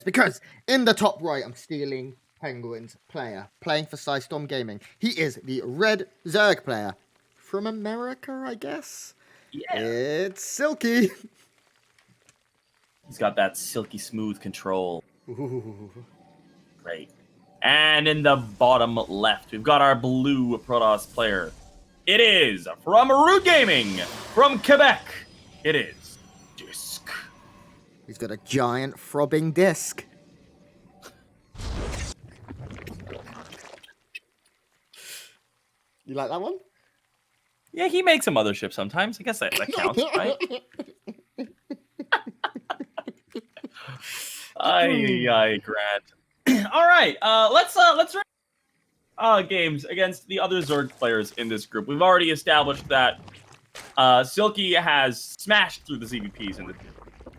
Because in the top right, I'm stealing Penguins player playing for Storm Gaming. He is the Red Zerg player from America, I guess. Yeah. It's Silky. He's got that silky smooth control. Ooh. Great. And in the bottom left, we've got our blue Protoss player. It is from Root Gaming, from Quebec. It is DisK. He's got a giant throbbing disc. You like that one? Yeah, he makes a mothership sometimes. I guess that counts, right? Aye, Grant. All right, let's run games against the other Zerg players in this group. We've already established that Silky has smashed through the ZVPs, and the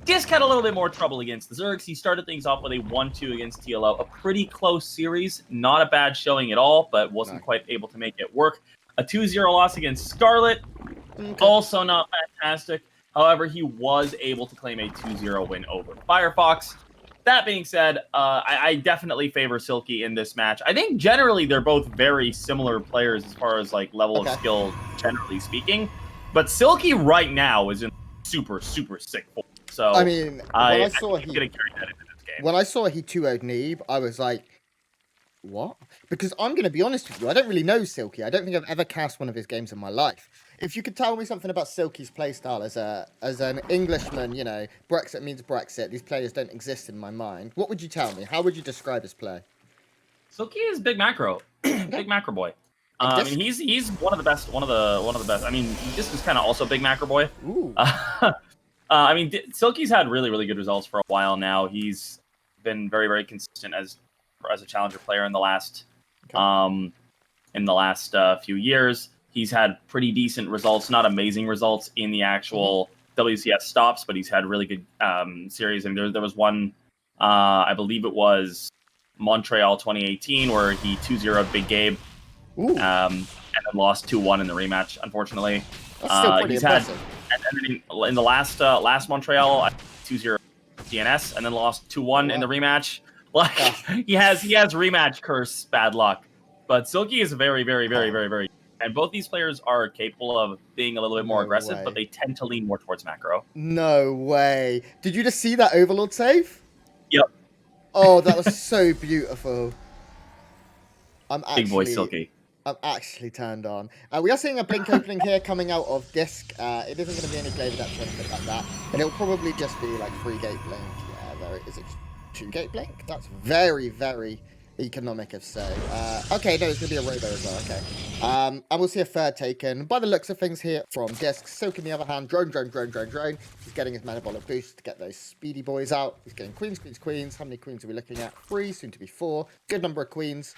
DisK had a little bit more trouble against the Zergs. He started things off with a 1-2 against TLO, a pretty close series, not a bad showing at all, but wasn't quite able to make it work. A 2-0 loss against Scarlet, also not fantastic. However, he was able to claim a 2-0 win over Firefox. That being said, I definitely favor Silky in this match. I think generally they're both very similar players as far as like level of skill, generally speaking. But Silky right now is in super sick form. So I mean, when I saw he 2-0'd Neeb, I was like, what? Because I'm going to be honest with you, I don't really know Silky. I don't think I've ever cast one of his games in my life. If you could tell me something about Silky's playstyle as an Englishman, you know, Brexit means Brexit. These players don't exist in my mind. What would you tell me? How would you describe his play? Silky is big macro, big macro boy. I mean, he's one of the best. One of the best. I mean, this is kind of also big macro boy. Ooh. I mean, Silky's had really good results for a while now. He's been very consistent as a challenger player in the last few years. He's had pretty decent results, not amazing results in the actual WCS stops, but he's had really good series. I mean, there was one, I believe it was Montreal 2018, where he 2-0'd Big Gabe, and then lost 2-1 in the rematch, unfortunately. That's still pretty impressive. And then in the last Montreal, 2-0 DNS, and then lost 2-1 in the rematch. Like he has rematch curse bad luck. But Silky is very. And both these players are capable of being a little bit more aggressive, but they tend to lean more towards macro. No way. Did you just see that Overlord save? Yep. Oh, that was so beautiful. Big boy Silky. I'm actually turned on. We are seeing a blink opening here coming out of DisK. It isn't going to be any Glaive Adepts or anything like that. And it'll probably just be like 3-gate blink. Yeah, there is it. 2-gate blink? That's very economic of so. Okay, no, it's going to be a robo as well. Okay. And we'll see a third taken. By the looks of things here from DisK, Silk on the other hand, drone. He's getting his Manabolic boost to get those speedy boys out. He's getting queens. How many queens are we looking at? 3, soon to be 4. Good number of queens.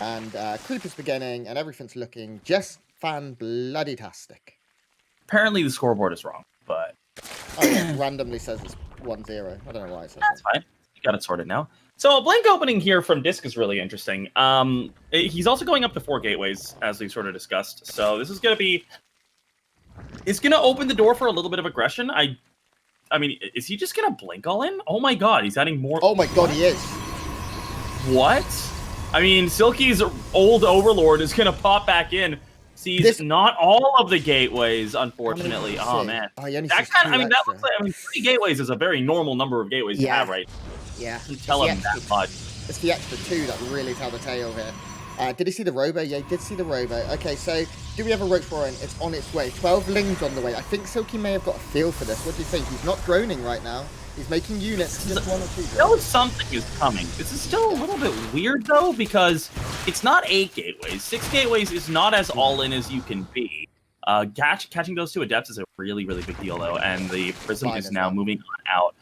And Creeper's beginning, and everything's looking just fan-bloody-tastic. Apparently the scoreboard is wrong, but... Oh, yeah, randomly says it's 1-0. I don't know why it says That's fine. You got it sorted now. So a blink opening here from DisK is really interesting. He's also going up to 4 gateways, as we've sort of discussed. So this is going to be... It's going to open the door for a little bit of aggression. I mean, is he just going to blink all in? Oh my god, he's adding more... Oh my god, he is. What? I mean, Silky's old Overlord is going to pop back in. Sees not all of the gateways, unfortunately. Oh, man. Oh, he only that looks like, 3 gateways is a very normal number of gateways to have, right? Yeah. You tell him that much. It's the extra 2 that really tell the tale here. Did he see the robo? Yeah, he did see the robo. Okay, so do we have a Roach Warren? It's on its way. 12 lings on the way. I think Silky may have got a feel for this. What do you think? He's not droning right now. He's making units. Just 1 or 2 drones. No, something is coming. This is still a little bit weird, though, because it's not 8 gateways. 6 gateways is not as all-in as you can be. Catching those 2 adepts is a really big deal, though, and the Prism is now moving on out.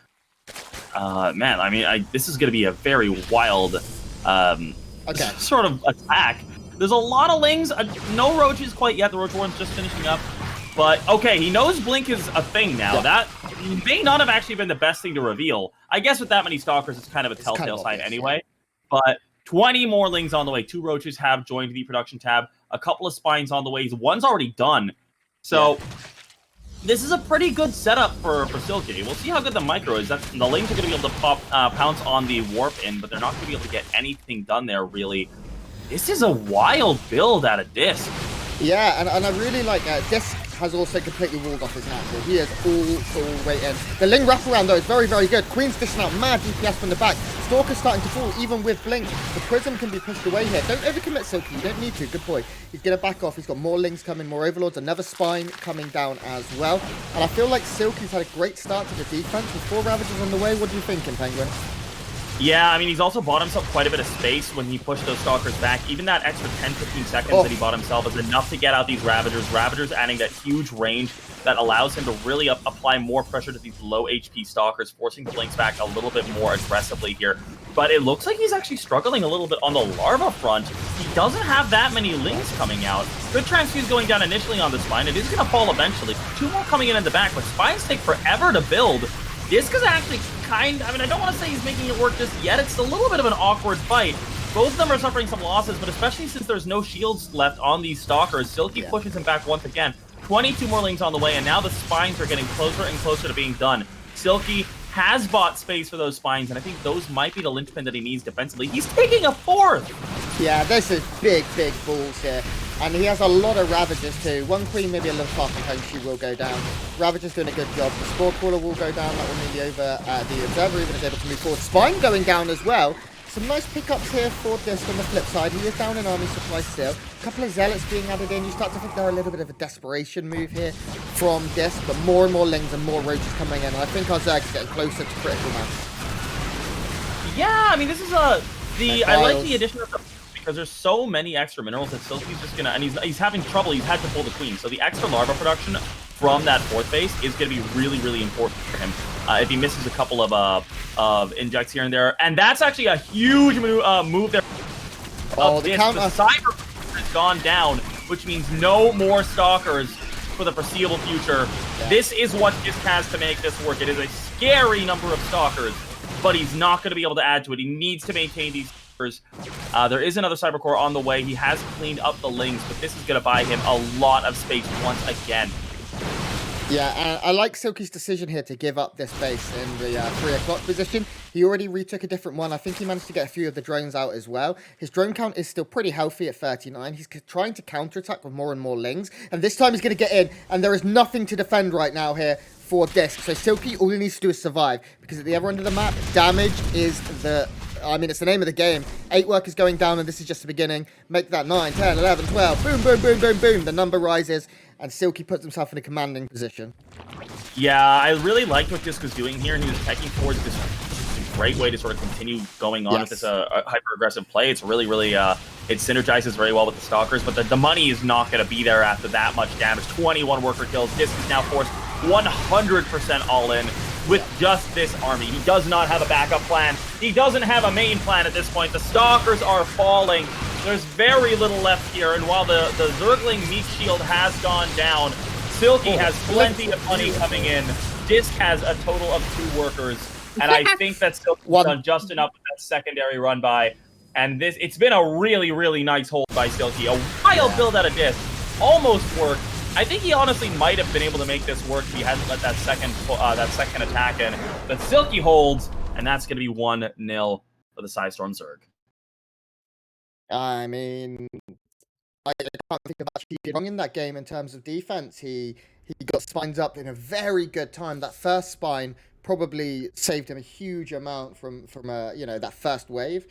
Man, I mean, this is going to be a very wild sort of attack. There's a lot of lings. No roaches quite yet. The Roach Warren's just finishing up. But, okay, he knows Blink is a thing now. That may not have actually been the best thing to reveal. I guess with that many Stalkers, it's kind of a telltale sign anyway. Yeah. But 20 more lings on the way. 2 roaches have joined the production tab. A couple of spines on the way. One's already done. So this is a pretty good setup for Silky. We'll see how good the micro is. The lanes are going to be able to pounce on the warp in, but they're not going to be able to get anything done there, really. This is a wild build out of DisK. Yeah, and I really like DisK has also completely walled off his natural. He is all way in. The Ling wraparound, though, is very, very good. Queen's dishing out mad DPS from the back. Stalker's starting to fall, even with Blink. The Prism can be pushed away here. Don't overcommit, Silky. You don't need to. Good boy. He's going to back off. He's got more Lings coming, more Overlords, another Spine coming down as well. And I feel like Silky's had a great start to the defense with 4 Ravagers on the way. What are you thinking, Penguin? Yeah, I mean, he's also bought himself quite a bit of space when he pushed those Stalkers back. Even that extra 10-15 seconds that he bought himself is enough to get out these Ravagers. Ravagers adding that huge range that allows him to really apply more pressure to these low HP Stalkers, forcing the Blinks back a little bit more aggressively here. But it looks like he's actually struggling a little bit on the Larva front. He doesn't have that many Lings coming out. Good transfuse going down initially on the Spine. It is going to fall eventually. 2 more coming in the back, but Spines take forever to build. DisK is actually I mean, I don't want to say he's making it work just yet. It's a little bit of an awkward fight. Both of them are suffering some losses, but especially since there's no shields left on these Stalkers, Silky pushes him back once again. 22 more Lings on the way, and now the Spines are getting closer and closer to being done. Silky has bought space for those Spines, and I think those might be the linchpin that he needs defensively. He's taking a 4th! Yeah, this is big balls here. And he has a lot of Ravagers too. One Queen maybe a little far from home, she will go down. Ravagers doing a good job. The Spore Crawler will go down, that will mean the Observer even is able to move forward. Spine going down as well. Some nice pickups here for DisK on the flip side. He is down in army supply still. A couple of Zealots being added in. You start to think they're a little bit of a desperation move here from DisK, but more and more Lings and more Roaches coming in. And I think our Zerg is getting closer to critical mass. Yeah, I mean, this is I like the addition of the, because there's so many extra minerals that Silky's just gonna, and he's having trouble. He's had to pull the Queen, so the extra Larva production from that 4th base is gonna be really, really important for him. If he misses a couple of injects here and there, and that's actually a huge move there. Oh, the counter. The Cyber has gone down, which means no more Stalkers for the foreseeable future. Yeah. This is what DisK has to make this work. It is a scary number of Stalkers, but he's not going to be able to add to it. He needs to maintain these Stalkers. There is another Cyber Core on the way. He has cleaned up the Lings, but this is going to buy him a lot of space once again. Yeah, I like Silky's decision here to give up this base in the 3 o'clock position. He already retook a different one. I think he managed to get a few of the drones out as well. His drone count is still pretty healthy at 39. He's trying to counterattack with more and more Lings. And this time he's going to get in. And there is nothing to defend right now here for DisK. So Silky, all he needs to do is survive. Because at the other end of the map, damage is it's the name of the game. 8 workers going down, and this is just the beginning. Make that 9, 10, 11, 12. Boom, boom, boom, boom, boom. The number rises. And Silky puts himself in a commanding position. Yeah, I really liked what DisK was doing here, and he was taking towards this great way to sort of continue going on with this hyper-aggressive play. It's really, really, it synergizes very well with the Stalkers, but the money is not going to be there after that much damage. 21 worker kills. DisK is now forced 100% all in with just this army. He does not have a backup plan. He doesn't have a main plan at this point. The Stalkers are falling. There's very little left here, and while the Zergling meat shield has gone down, Silky has plenty of money coming in. DisK has a total of 2 workers, and I think that Silky's done just enough with that secondary run by. And it's been a really, really nice hold by Silky. A wild build out of DisK. Almost worked. I think he honestly might have been able to make this work if he hadn't let that second attack in. But Silky holds, and that's going to be 1-0 for the Psystorm Zerg. I mean, I can't think of actually wrong in that game in terms of defense. He got spines up in a very good time. That first spine probably saved him a huge amount from that first wave.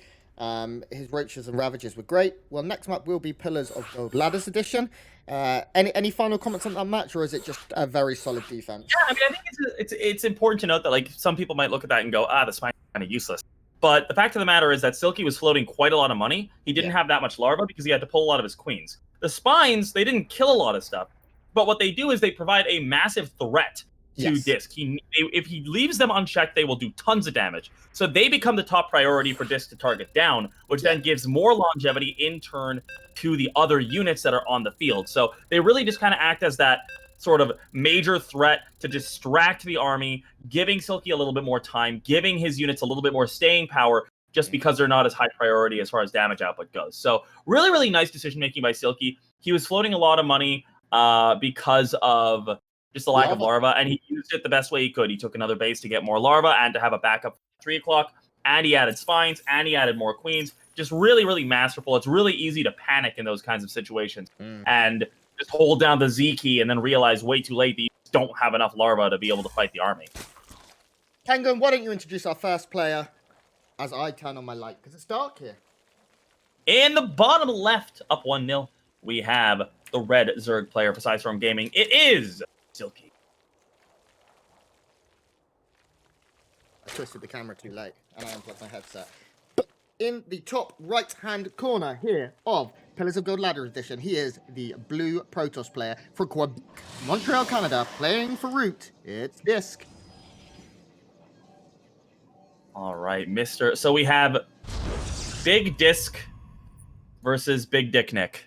His Roaches and Ravagers were great. Well, next map will be Pillars of Gold Ladders Edition. Any final comments on that match, or is it just a very solid defense? Yeah, I mean, I think it's important to note that, like, some people might look at that and go, the spine's kind of useless. But the fact of the matter is that Silky was floating quite a lot of money. He didn't have that much larva because he had to pull a lot of his queens. The spines, they didn't kill a lot of stuff. But what they do is they provide a massive threat to DisK. If he leaves them unchecked, they will do tons of damage. So they become the top priority for DisK to target down, which then gives more longevity in turn to the other units that are on the field. So they really just kind of act as that sort of major threat to distract the army, giving Silky a little bit more time, giving his units a little bit more staying power, just because they're not as high priority as far as damage output goes. So really, really nice decision-making by Silky. He was floating a lot of money because of just a lack of larva, and he used it the best way he could. He took another base to get more larva and to have a backup at 3 o'clock, and he added spines, and he added more queens. Just really, really masterful. It's really easy to panic in those kinds of situations and just hold down the Z key and then realize way too late that you don't have enough larva to be able to fight the army. Kangan, why don't you introduce our first player as I turn on my light, because it's dark here. In the bottom left, up 1-0, we have the red Zerg player for Sidestorm Gaming. It is Silky. I twisted the camera too late, and I unplugged my headset. But in the top right-hand corner here of Pillars of Gold Ladder Edition, he is the blue Protoss player for Quebec, Montreal, Canada, playing for Root. It's DisK. All right, Mr. So we have Big DisK versus Big Dick Nick.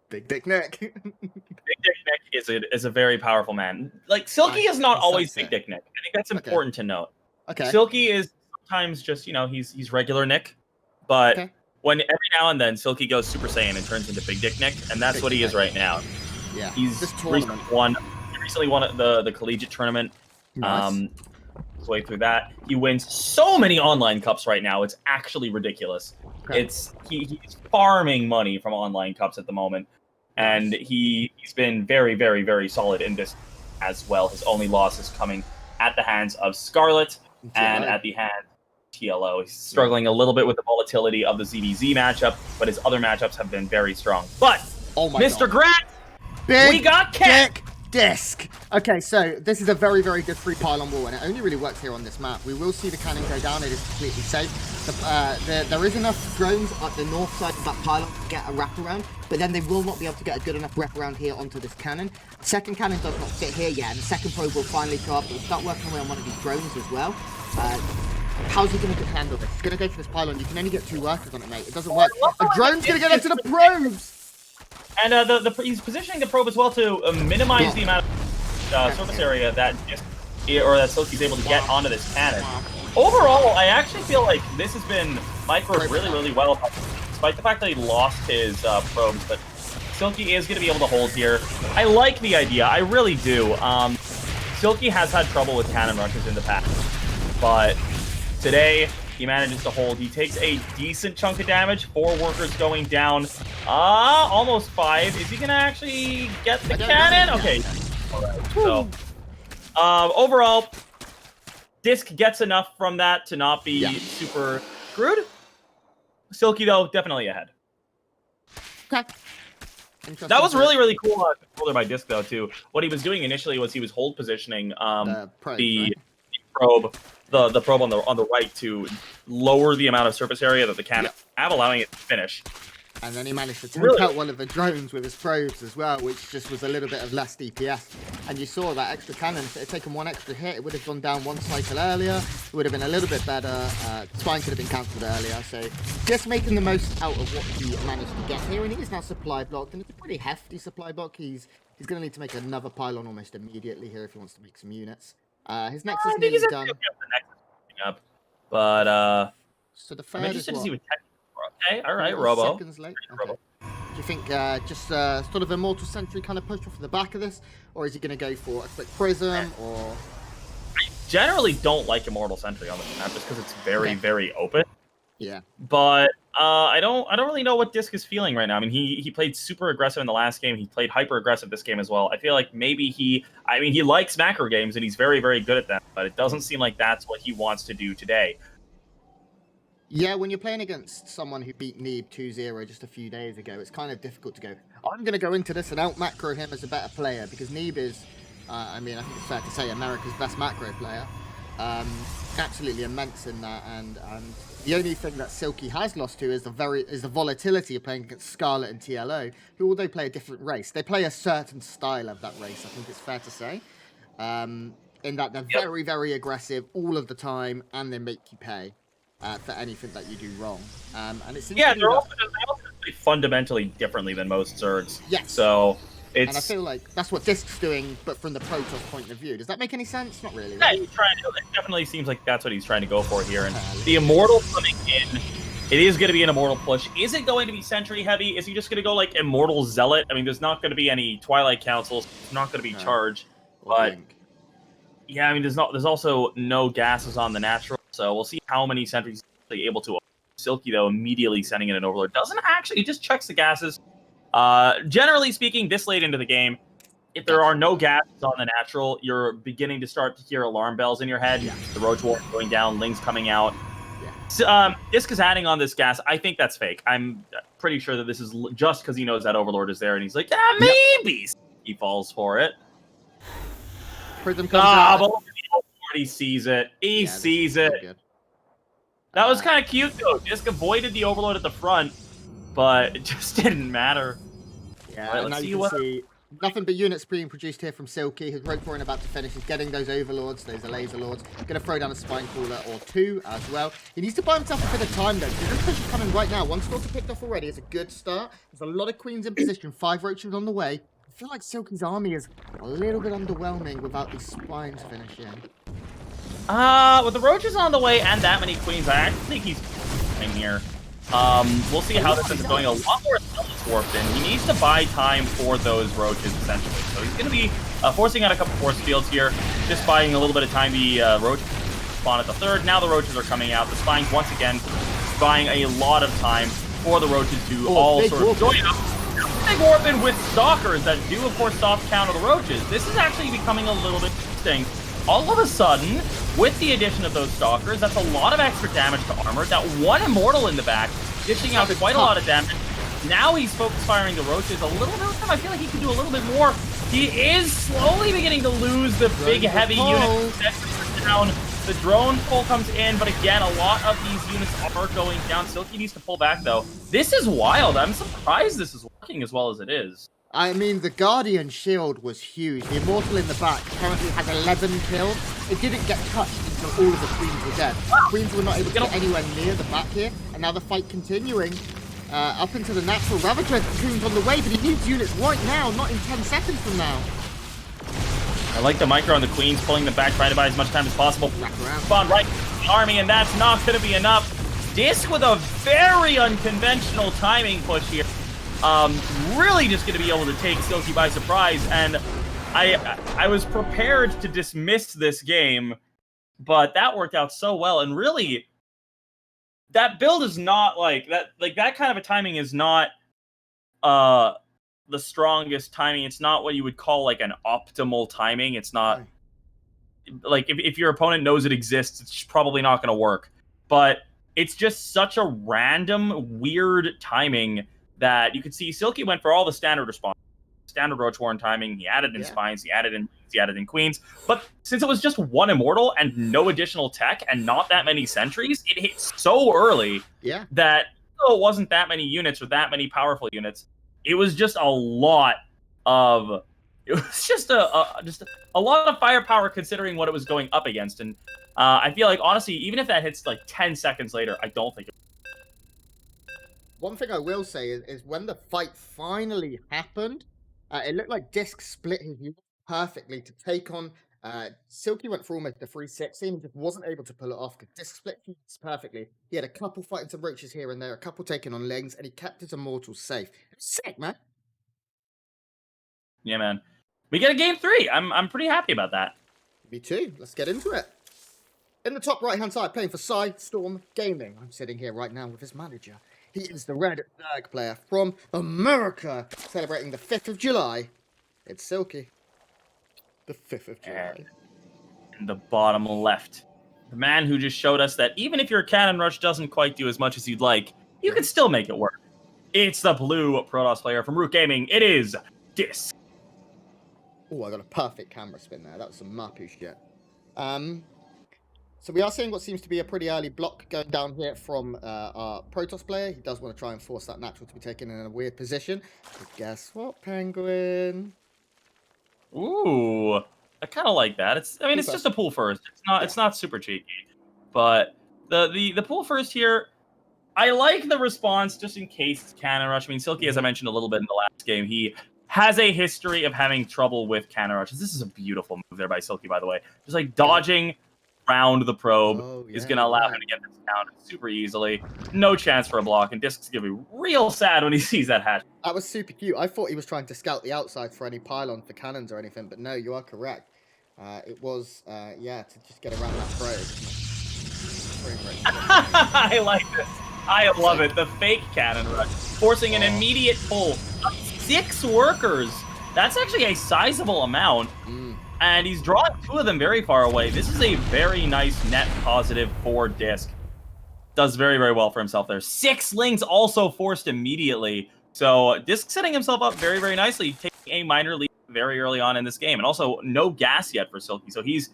Big Dick Nick. Big Dick Nick is a very powerful man. Like, Silky is not always Big Dick Nick. I think that's important to note. Okay. Silky is sometimes just, he's regular Nick, but when every now and then Silky goes Super Saiyan and turns into Big Dick Nick, and that's what he is right now. Yeah. He's recently won the collegiate tournament. Nice. His way through that. He wins so many online cups right now. It's actually ridiculous. Okay. He's farming money from online cups at the moment, and he's been very, very, very solid in this as well. His only loss is coming at the hands of Scarlet and at the hands of TLO. He's struggling a little bit with the volatility of the ZDZ matchup, but his other matchups have been very strong. But Mr. Grant, we got Kick. DisK. Okay, so this is a very, very good free pylon wall, and it only really works here on this map. We will see the cannon go down. It is completely safe. There is enough drones at the north side of that pylon to get a wraparound, but then they will not be able to get a good enough wraparound here onto this cannon. The second cannon does not fit here yet, and the second probe will finally go up. It will start working away on one of these drones as well. How's he going to handle this? He's going to go for this pylon. You can only get 2 workers on it, mate. It doesn't work. A drone's going to get into the probes! And he's positioning the probe as well to minimize the amount of surface area that Silky's able to get onto this cannon. Overall, I actually feel like this has been microed really, really well, despite the fact that he lost his probes. But Silky is going to be able to hold here. I like the idea. I really do. Silky has had trouble with cannon rushes in the past, but today he manages to hold. He takes a decent chunk of damage. 4 workers going down. Almost 5. Is he going to actually get the cannon? Okay. All right. So, overall, DisK gets enough from that to not be super screwed. Silky, though, definitely ahead. Okay. That was really, really cool controller by DisK, though, too. What he was doing initially was he was hold positioning the probe. The probe on the right to lower the amount of surface area that the cannon have, allowing it to finish. And then he managed to take out one of the drones with his probes as well, which just was a little bit of less DPS. And you saw that extra cannon, if it had taken 1 extra hit, it would have gone down 1 cycle earlier. It would have been a little bit better. Spine could have been cancelled earlier. So just making the most out of what he managed to get here. And he is now supply blocked, and it's a pretty hefty supply block. He's going to need to make another pylon almost immediately here if he wants to make some units. His Nexus is nearly done. But so the third is what? Okay, all right, Robo. Seconds late. Okay. Do you think just sort of Immortal Sentry kind of push off the back of this, or is he going to go for a quick Prism? Or I generally don't like Immortal Sentry on this map just because it's very, very open. Yeah. But I don't really know what DisK is feeling right now. I mean, he played super aggressive in the last game. He played hyper aggressive this game as well. I feel like maybe he likes macro games and he's very, very good at them, but it doesn't seem like that's what he wants to do today. Yeah, when you're playing against someone who beat Neeb 2-0 just a few days ago, it's kind of difficult to go, I'm going to go into this and out-macro him as a better player, because Neeb is, I think it's fair to say, America's best macro player. Absolutely immense in that, and the only thing that Silky has lost to is the volatility of playing against Scarlet and TLO, who although play a different race, they play a certain style of that race, I think it's fair to say. In that they're very, very aggressive all of the time, and they make you pay. For anything that you do wrong. And it's they also play fundamentally differently than most Zergs. Yes. So it's... And I feel like that's what DisK's doing, but from the Protoss point of view. Does that make any sense? Not really. Yeah, he's trying to, it definitely seems like that's what he's trying to go for here. And the Immortal coming in, it is going to be an Immortal push. Is it going to be Sentry heavy? Is he just going to go like Immortal Zealot? I mean, there's not going to be any Twilight Councils. It's not going to be Charge. or But blink. yeah, I mean, there's also no gases on the natural, so we'll see how many sentries he's able to. Silky though immediately sending in an overlord doesn't actually. It just checks the gases. Generally speaking, this late into the game, if there are no gases on the natural, you're beginning to start to hear alarm bells in your head. Yeah. The roach wall going down, Lings coming out. Yeah. So, DisK is adding on this gas. I think that's fake. I'm pretty sure that this is just because he knows that Overlord is there, and he's like, yeah, maybe he falls for it. Prism comes out. But he sees it. He sees it. Good. That was kind of cute, though. DisK avoided the Overlord at the front, but it just didn't matter. Yeah, right, now you can see nothing but units being produced here from Silky. His rope pouring about to finish. He's getting those overlords. Those are laser lords. Going to throw down a spine crawler or two as well. He needs to buy himself a bit of time though. This push is coming right now. One slaughter picked off already. It's a good start. There's a lot of queens in position. 5 roaches on the way. I feel like Silky's army is a little bit underwhelming without these spines finishing. With the roaches on the way and that many queens, I actually think he's in here. We'll see how this is going. A lot more is warped in. He needs to buy time for those roaches, essentially. So he's going to be forcing out a couple force fields here, just buying a little bit of time. The roaches spawn at the third. Now the roaches are coming out. The spines, once again, buying a lot of time for the roaches to all sort of join up. Big warp in with stalkers that do, of course, soft counter the roaches. This is actually becoming a little bit interesting. All of a sudden, with the addition of those stalkers, that's a lot of extra damage to armor. That one immortal in the back, dishing out quite a lot of damage. Now he's focus firing the roaches a little bit of time. I feel like he can do a little bit more. He is slowly beginning to lose the big heavy units down. The drone pull comes in, but again, a lot of these units are going down. Silky needs to pull back, though. This is wild. I'm surprised this is working as well as it is. I mean, the Guardian shield was huge. The Immortal in the back currently has 11 kills. It didn't get touched until all of the Queens were dead. The Queens were not able to get anywhere near the back here, and now the fight continuing up into the natural. Ravager Queen's on the way, but he needs units right now, not in 10 seconds from now. I like the micro on the Queens, pulling them back, trying to buy as much time as possible. Spawn right in the army, and that's not going to be enough. DisK with a very unconventional timing push here. Really just going to be able to take Silky by surprise, and I was prepared to dismiss this game, but that worked out so well, and really, that build is not that kind of a timing is not the strongest timing. It's not what you would call like an optimal timing. It's not like if your opponent knows it exists, it's probably not going to work, but it's just such a random, weird timing that you could see Silky went for all the standard response, standard Roach Warren timing. He added in spines, he added in queens. But since it was just one immortal and no additional tech and not that many sentries, it hit so early that it wasn't that many units or that many powerful units. It was just a lot of a lot of firepower considering what it was going up against. And I feel like honestly, even if that hits like 10 seconds later, I don't think it. One thing I will say is when the fight finally happened, it looked like DisK split his unit perfectly to take on. Silky went for almost a 360 and just wasn't able to pull it off because DisK split units perfectly. He had a couple fighting some roaches here and there, a couple taking on Lings, and he kept his immortals safe. It was sick, man. Yeah, man. We get a game 3. I'm pretty happy about that. Me too. Let's get into it. In the top right-hand side, playing for Storm Gaming. I'm sitting here right now with his manager. He is the Red Berg player from America, celebrating the 5th of July. It's Silky. The 5th of July. And in the bottom left, the man who just showed us that even if your cannon rush doesn't quite do as much as you'd like, you can still make it work. It's the blue Protoss player from Root Gaming. It is DisK. Oh, I got a perfect camera spin there. That was some Mapu shit. So we are seeing what seems to be a pretty early block going down here from our Protoss player. He does want to try and force that natural to be taken in a weird position. But guess what, Penguin? Ooh, I kind of like that. It's just a pull first. It's not super cheeky, but the pull first here, I like the response just in case it's cannon rush. I mean, Silky, as I mentioned a little bit in the last game, he has a history of having trouble with cannon rushes. This is a beautiful move there by Silky, by the way. Just like dodging around the probe is going to allow him to get this down super easily. No chance for a block, and DisK's going to be real sad when he sees that hatch. That was super cute. I thought he was trying to scout the outside for any pylon for cannons or anything, but no, you are correct. It was, yeah, to just get around that probe. I like this. I love it. The fake cannon rush, forcing an immediate pull of 6 workers. That's actually a sizable amount. And he's drawing 2 of them very far away. This is a very nice net positive for DisK. Does very, very well for himself there. 6 lings also forced immediately. So DisK setting himself up very, very nicely, taking a minor lead very early on in this game. And also no gas yet for Silky. So he's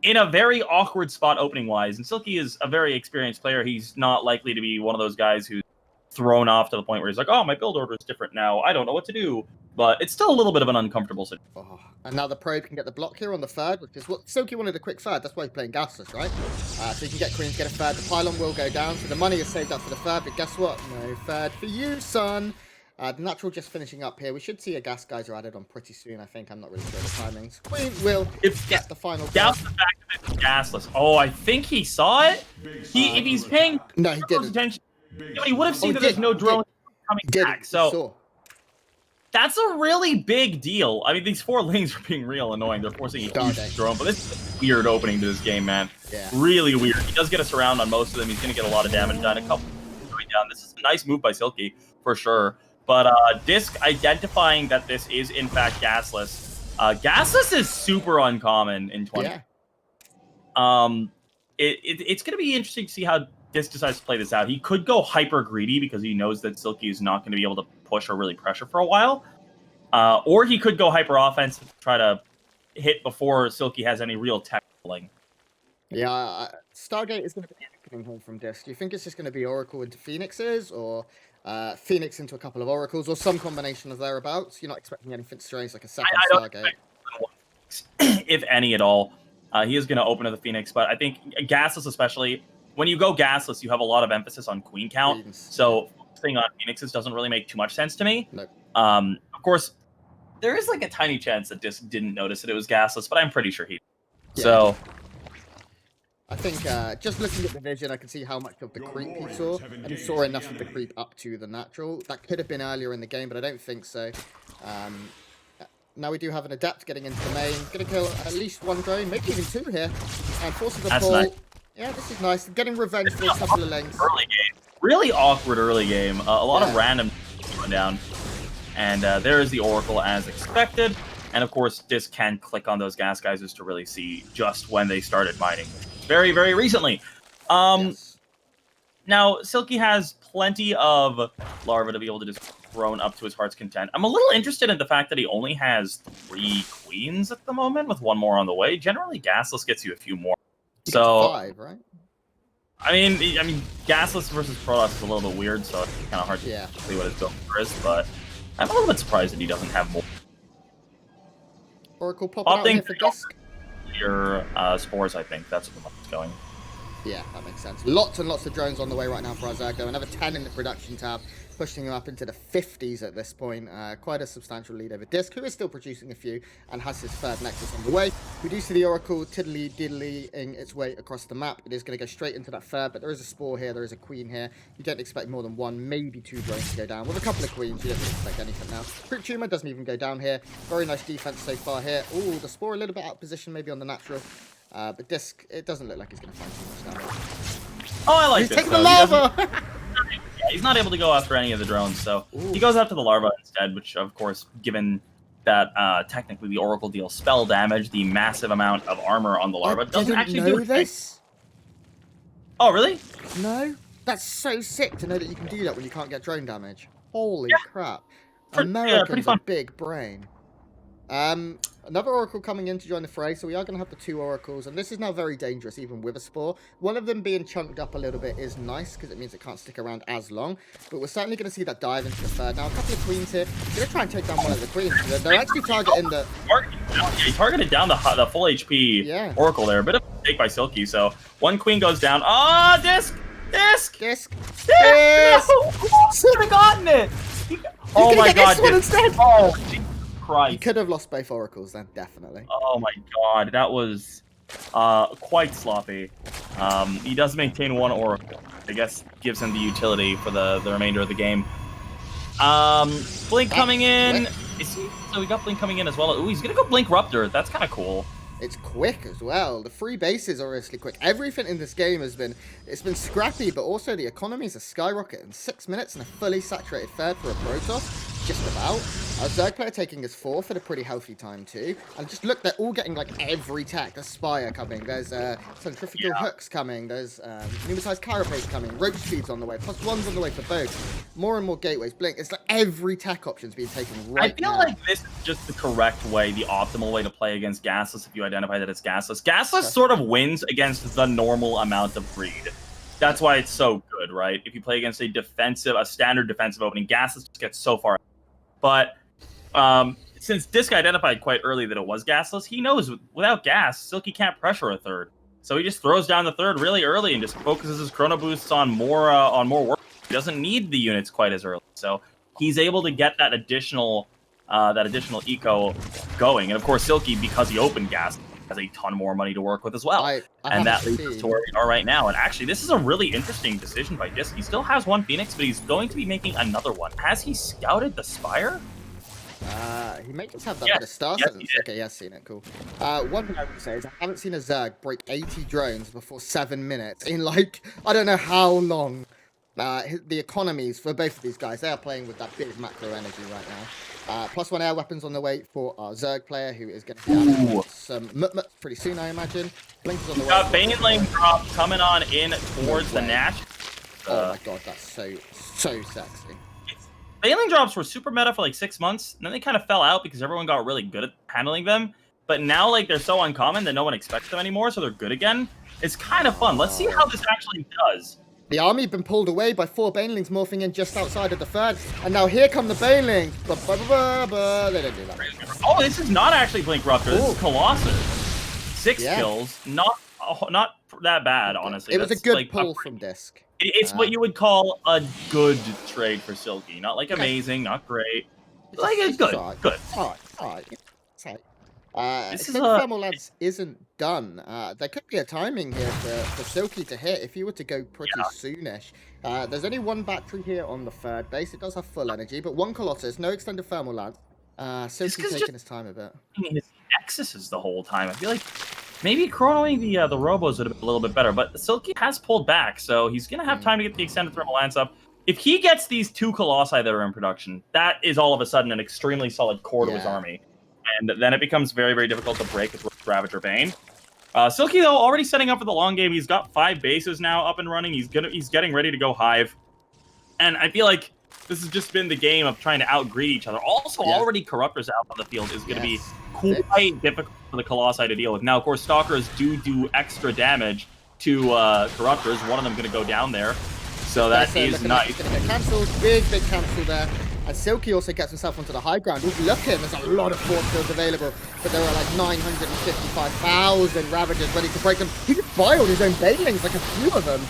in a very awkward spot opening-wise. And Silky is a very experienced player. He's not likely to be one of those guys who's thrown off to the point where he's like, oh, my build order is different now. I don't know what to do. But it's still a little bit of an uncomfortable situation. Oh, and now the probe can get the block here on the third, which is what Silky wanted, a quick third. That's why he's playing gasless, right? So you can get queens, get a third. The pylon will go down, so the money is saved up for the third. But guess what? No third for you, son. The natural just finishing up here. We should see a gas geyser added on pretty soon, I think. I'm not really sure the timings. Queen will get the final. Doubts the fact that it's gasless. Oh, I think he saw it. If he's paying no, he didn't. Attention, he would have seen that there's no drone coming back. So that's a really big deal. I mean, these 4 lanes are being real annoying. They're forcing a huge drone, but this is a weird opening to this game, man. Yeah. Really weird. He does get a surround on most of them. He's going to get a lot of damage done. A couple going down. This is a nice move by Silky, for sure. But DisK identifying that this is, in fact, gasless. Gasless is super uncommon in 20. Yeah. It's going to be interesting to see how DisK decides to play this out. He could go hyper greedy because he knows that Silky is not going to be able to push or really pressure for a while. Or he could go hyper offense to try to hit before Silky has any real tech pulling. Yeah, Stargate is going to be opening home from DisK. Do you think it's just going to be Oracle into Phoenixes, or Phoenix into a couple of Oracles, or some combination of thereabouts? You're not expecting anything strange like a second Stargate? If any at all. He is going to open to the Phoenix, but I think gasless especially, when you go gasless, you have a lot of emphasis on queen count. Queens. So focusing on Phoenixes doesn't really make too much sense to me. Nope. Of course, there is like a tiny chance that DisK didn't notice that it was gasless, but I'm pretty sure he did. Yeah. So I think just looking at the vision, I can see how much of the creep he saw, and he saw enough of the creep up to the natural. That could have been earlier in the game, but I don't think so. Now we do have an Adept getting into the main. Going to kill at least 1 drone, maybe even 2 here. And forces the pull. Nice. Yeah, this is nice. Getting revenge for a couple of lanes. Early game. Really awkward early game. A lot of random going down. And there is the Oracle as expected. And of course, DisK can click on those gas geysers to really see just when they started mining. Very, very recently. Yes. Now, Silky has plenty of larvae to be able to just drone up to his heart's content. I'm a little interested in the fact that he only has 3 queens at the moment, with 1 more on the way. Generally, gasless gets you a few more. So 5, right? I mean, gasless versus Protoss is a little bit weird, so it's kind of hard to see what his build for is. But I'm a little bit surprised that he doesn't have more. Oracle popping out here for DisK. Your spores, I think that's what the money's going. Yeah, that makes sense. Lots and lots of drones on the way right now for Azergo. Another 10 in the production tab, pushing him up into the 50s at this point. Quite a substantial lead over DisK, who is still producing a few and has his 3rd Nexus on the way. We do see the Oracle tiddly-diddly-ing its way across the map. It is going to go straight into that 3rd, but there is a Spore here, there is a Queen here. You don't expect more than 1, maybe 2 drones to go down. With a couple of Queens, you don't really expect anything now. Crit Tumor doesn't even go down here. Very nice defense so far here. Ooh, the Spore a little bit out of position, maybe on the natural. But DisK, it doesn't look like he's going to find too much damage. Oh, I like this. He's taking the lava! Yeah, he's not able to go after any of the drones, so he goes after the larva instead, which, of course, given that technically the Oracle deals spell damage, the massive amount of armor on the larva doesn't actually do this. Oh, really? No? That's so sick to know that you can do that when you can't get drone damage. Holy crap. Americans a big brain. Another Oracle coming in to join the fray, so we are going to have the 2 Oracles, and this is now very dangerous, even with a Spore. One of them being chunked up a little bit is nice, because it means it can't stick around as long, but we're certainly going to see that dive into the 3rd. Now, a couple of Queens here. Going to try and take down one of the Queens. They're actually targeting the... He targeted down the full HP Oracle there. A bit of a mistake by Silky, so 1 Queen goes down. Ah, DisK! DisK! No! Should have gotten it! Oh my god, instead. Oh, Christ. You could have lost both Oracles then, definitely. Oh my god, that was quite sloppy. He does maintain 1 Oracle. I guess gives him the utility for the remainder of the game. Blink coming in. So we got Blink coming in as well. Ooh, he's gonna go Blink Ruptor. That's kind of cool. It's quick as well. The free bases are obviously quick. Everything in this game has been, it's been scrappy, but also the economies are skyrocketing. 6 minutes and a fully saturated third for a Protoss, just about. A Zerg player taking his fourth at a pretty healthy time too. And just look, they're all getting like every tech. There's Spire coming, there's centrifugal hooks coming, there's pneumatized carapace coming, rope speeds on the way, +1s on the way for both. More and more gateways blink. It's like every tech option's being taken right now. I feel like this is just the correct way, the optimal way to play against Gasless if you identify that it's Gasless. Gasless sort of wins against the normal amount of greed. That's why it's so good, right? If you play against a standard defensive opening, Gasless just gets so far. But since DisK identified quite early that it was Gasless, he knows without gas, Silky can't pressure a third. So he just throws down the third really early and just focuses his chrono boosts on more work. He doesn't need the units quite as early. So he's able to get that additional eco going. And of course, Silky, because he opened gas, has a ton more money to work with as well. And that leads us to where we are right now. And actually, this is a really interesting decision by DisK. He still has one Phoenix, but he's going to be making another one. Has he scouted the Spire? He may just have that bit of star sense. Okay, he has seen it. Cool. One thing I would say is I haven't seen a Zerg break 80 drones before 7 minutes in, like, I don't know how long. The economies for both of these guys, they are playing with that big macro energy right now. +1 air weapons on the way for our Zerg player, who is going to be out some mut pretty soon, I imagine. Blinkers on the way. Got Baneling drop coming on in towards the Nash. Oh my god, that's so sexy. Baneling drops were super meta for like 6 months, and then they kind of fell out because everyone got really good at handling them. But now, like, they're so uncommon that no one expects them anymore, so they're good again. It's kind of fun. Let's see how this actually does. The army been pulled away by 4 Banelings morphing in just outside of the third, and now here come the Banelings. They don't do that. Oh, this is not actually Blink Rupture. This is Colossus. 6 kills. Not that bad, honestly. It was a good pull from DisK. It's what you would call a good trade for Silky. Not like amazing, not great. Like it's good. Good. All right. Thermal Lance isn't done. There could be a timing here for Silky to hit if you were to go pretty soonish. There's only 1 battery here on the third base. It does have full energy, but 1 Colossus, no extended Thermal Lance. Silky's taking his time a bit. I mean, his Nexuses the whole time. I feel like maybe chronoing the Robos would have been a little bit better, but Silky has pulled back, so he's going to have time to get the extended Thermal Lance up. If he gets these 2 Colossi that are in production, that is all of a sudden an extremely solid core to his army. And then it becomes very, very difficult to break with Ravager Bane. Silky, though, already setting up for the long game. He's got 5 bases now up and running. He's getting ready to go Hive. And I feel like this has just been the game of trying to outgreed each other. Also, already Corruptors out on the field is going to be quite difficult for the Colossi to deal with. Now, of course, Stalkers do extra damage to Corruptors. One of them going to go down there. So that is nice. It's going to get cancelled. Big cancel there. And Silky also gets himself onto the high ground. He's looking. There's a lot of force fields available, but there are like 955,000 Ravagers ready to break them. He just biled his own Banelings, like a few of them.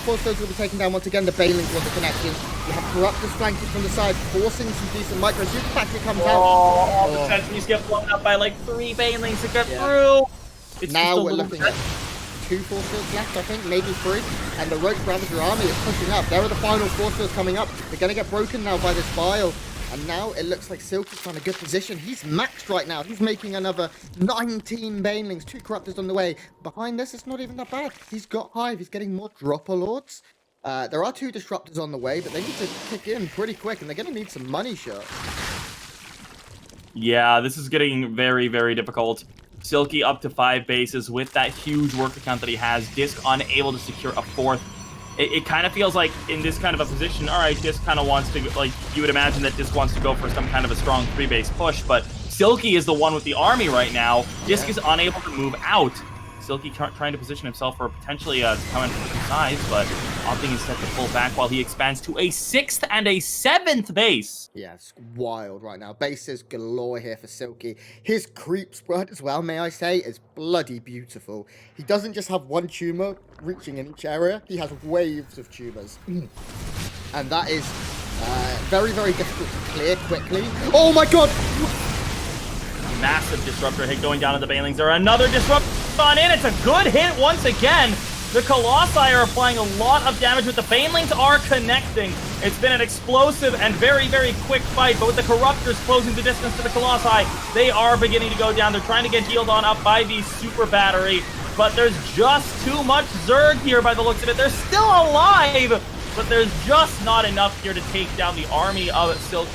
Force fields will be taken down once again. The Banelings want the connection. You have Corruptors flanking from the side, forcing some decent micro. Super Factory comes out. All the sentries get blown up by like 3 Banelings to get through. It's now we're looking at 2 force fields left, I think, maybe 3. And the Roach Ravager army is pushing up. There are the final force fields coming up. They're going to get broken now by this bile. And now it looks like Silky's on a good position. He's maxed right now. He's making another 19 Banelings, 2 Corruptors on the way. Behind this, it's not even that bad. He's got Hive. He's getting more Dropper Lords. There are 2 Disruptors on the way, but they need to kick in pretty quick, and they're going to need some money shots. Yeah, this is getting very, very difficult. Silky up to 5 bases with that huge work account that he has. DisK unable to secure a 4th. It kind of feels like in this kind of a position, all right, DisK kind of wants to, like, you would imagine that DisK wants to go for some kind of a strong 3-base push, but Silky is the one with the army right now. DisK is unable to move out. Silky trying to position himself for potentially coming from the sides, but opting instead to pull back while he expands to a 6th and a 7th base. Yeah, it's wild right now. Bases galore here for Silky. His creep spread as well, may I say, is bloody beautiful. He doesn't just have 1 tumor reaching in each area. He has waves of tumors. And that is very, very difficult to clear quickly. Oh my god! Massive disruptor hit going down to the Banelings. There are another disrupt on in. It's a good hit once again. The Colossi are applying a lot of damage, but the Banelings are connecting. It's been an explosive and very, very quick fight, but with the Corruptors closing the distance to the Colossi, they are beginning to go down. They're trying to get healed on up by the Super Battery, but there's just too much Zerg here by the looks of it. They're still alive, but there's just not enough here to take down the army of Silky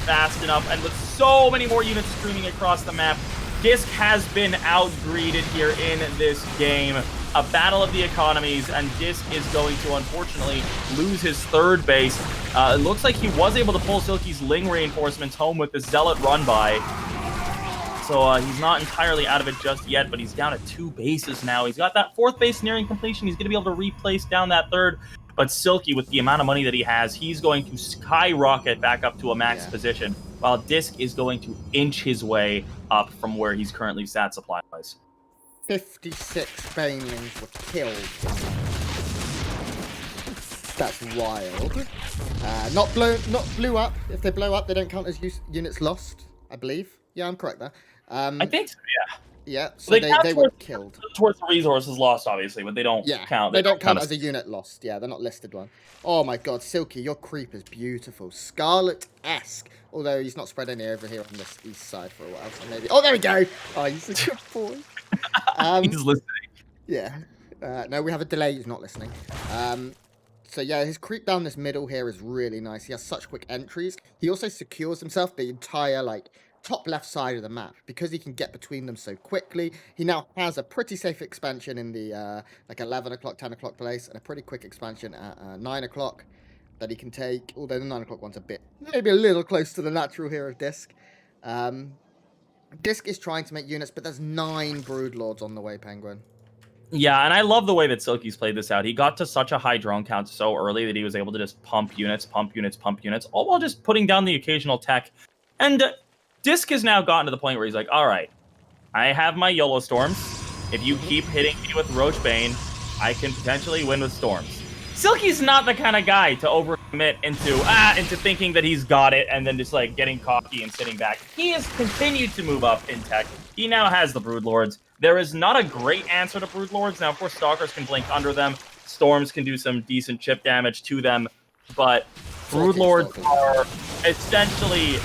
fast enough, and with so many more units streaming across the map, DisK has been outgreeded here in this game. A battle of the economies, and DisK is going to, unfortunately, lose his third base. It looks like he was able to pull Silky's Ling reinforcements home with the Zealot run-by. So he's not entirely out of it just yet, but he's down at 2 bases now. He's got that 4th base nearing completion. He's going to be able to replace down that 3rd. But Silky, with the amount of money that he has, he's going to skyrocket back up to a max position, while DisK is going to inch his way up from where he's currently sat supply-wise. 56 Banelings were killed. That's wild. Not blew up. If they blow up, they don't count as units lost, I believe. Yeah, I'm correct there. I think so, yeah. Yeah, so they were killed. Towards the resources lost, obviously, but they don't count. They don't count as a unit lost. Yeah, they're not listed one. Oh my god, Silky, your creep is beautiful. Scarlet-esque. Although he's not spread any over here on this east side for a while, so maybe... Oh, there we go! Oh, he's such a boy. He's listening. Yeah. No, we have a delay. He's not listening. So yeah, his creep down this middle here is really nice. He has such quick entries. He also secures himself the entire, like, top left side of the map because he can get between them so quickly. He now has a pretty safe expansion in the like 11 o'clock, 10 o'clock place, and a pretty quick expansion at 9 o'clock that he can take, although the 9 o'clock one's maybe a little close to the natural here of DisK. DisK is trying to make units, but there's 9 Broodlords on the way, Penguin. Yeah, and I love the way that Silky's played this out. He got to such a high drone count so early that he was able to just pump units, all while just putting down the occasional tech. And DisK has now gotten to the point where he's like, all right, I have my YOLO Storms. If you keep hitting me with Roach Bane, I can potentially win with Storms. Silky's not the kind of guy to overcommit into thinking that he's got it and then just like getting cocky and sitting back. He has continued to move up in tech. He now has the Broodlords. There is not a great answer to Broodlords. Now, of course, Stalkers can blink under them. Storms can do some decent chip damage to them. But Broodlords are essentially...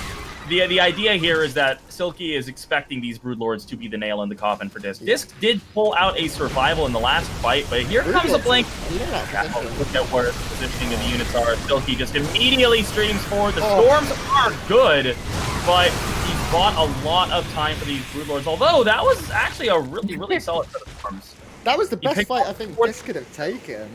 The idea here is that Silky is expecting these Broodlords to be the nail in the coffin for DisK. DisK did pull out a survival in the last fight, but here comes a blink. Look at where the positioning of the units are. Silky just immediately streams forward. The Storms are good, but he's bought a lot of time for these Broodlords, although that was actually a really, really solid set of Storms. That was the best fight I think DisK could have taken.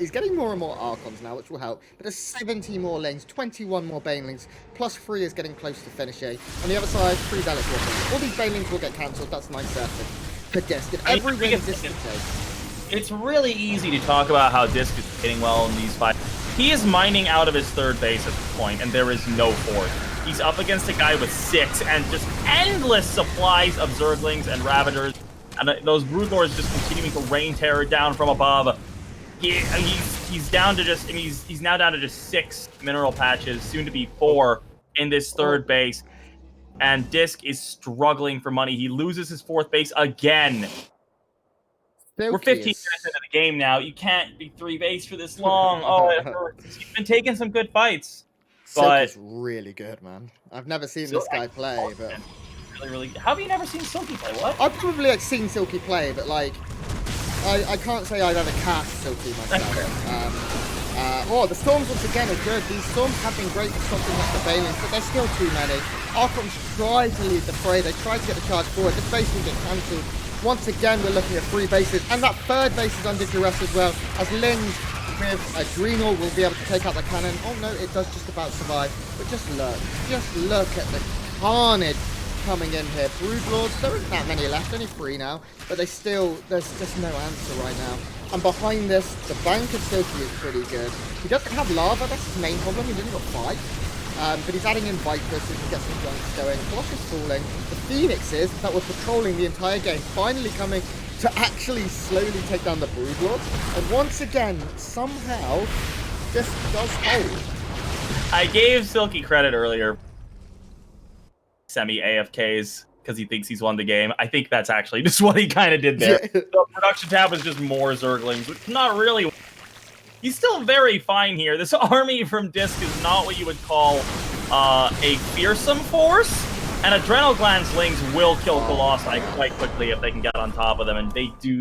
He's getting more and more Archons now, which will help. But there's 70 more lanes, 21 more Banelings, plus 3 is getting close to finishing. On the other side, 3 Zealots will finish. All these Banelings will get cancelled. That's nice for DisK. And every win DisK takes. It's really easy to talk about how DisK is hitting well in these fights. He is mining out of his 3rd base at this point, and there is no 4th. He's up against a guy with 6 and just endless supplies of Zerglings and Ravagers. And those Broodlords just continuing to rain terror down from above. He's down to just, he's now down to just 6 mineral patches, soon to be 4 in this 3rd base. And DisK is struggling for money. He loses his 4th base again. We're 15 minutes into the game now. You can't be 3 base for this long. Oh, it hurts. He's been taking some good fights. But Silky's really good, man. I've never seen this guy play, but... Really, how have you never seen Silky play? What? I've probably like seen Silky play, but like I can't say I've ever cast Silky myself. The Storms once again are good. These Storms have been great for stopping up the Banelings, but there's still too many. Archons try to lead the fray. They try to get the charge forward. This base will get cancelled. Once again, we're looking at 3 bases, and that 3rd base is under duress as well. As Ling with Adrenal will be able to take out the cannon. Oh no, it does just about survive. But just look at the carnage coming in here. Broodlords, there isn't that many left, only 3 now, but there's just no answer right now. And behind this, the bank of Silky is pretty good. He doesn't have lava, that's his main problem. He didn't got fight, but he's adding in Vipers so he can get some junks going. Clock is falling. The Phoenixes that were patrolling the entire game finally coming to actually slowly take down the Broodlords. And once again, somehow, this does hold. I gave Silky credit earlier. Semi-AFKs. because he thinks he's won the game. I think that's actually just what he kind of did there. The production tab was just more Zerglings, which is not really... He's still very fine here. This army from DisK is not what you would call a fearsome force, and Adrenal Gland Slings will kill Colossi quite quickly if they can get on top of them, and they do